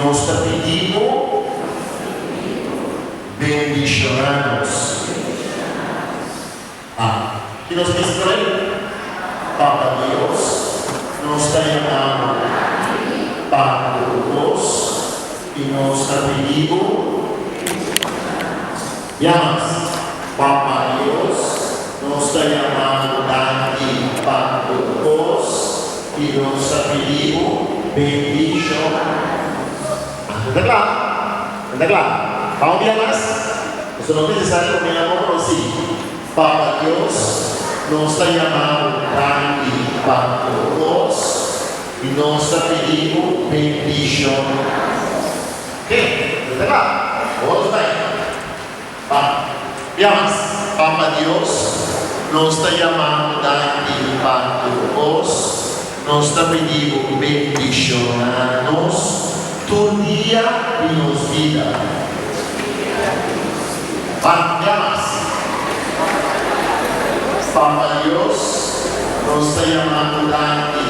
nós te pedimos, bendicionanos. E nós pedimos, Papa Deus, nós te amamos, Papa Deus, e nós te pedimos, Papa Deus, nós te amamos, Papa Deus, e nós te pedimos, bendición. ¿Está claro? ¿Vamos bien más? Eso no es necesario que me llamamos así. Papa Dios nos está llamando aquí, Papa Dios, y nos está pidiendo bendición. ¿Qué? ¿Está claro? Vamos bien más. Papa Dios nos está llamando aquí, Papa Dios, nos está pidiendo bendicionarnos tu día y nos vida. Vamos. Papa Dios nos está llamando aquí,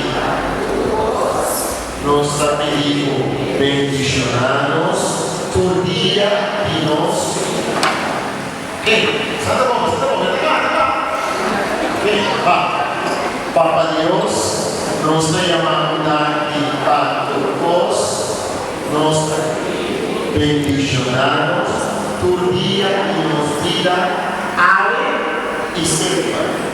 nos está pidiendo bendicionarnos tu día y nos. ¿Qué? ¿Qué? Papa Dios nos está llamando aquí, Papa Dios, nos bendicionarnos tu día y nos vida, ave y sepa.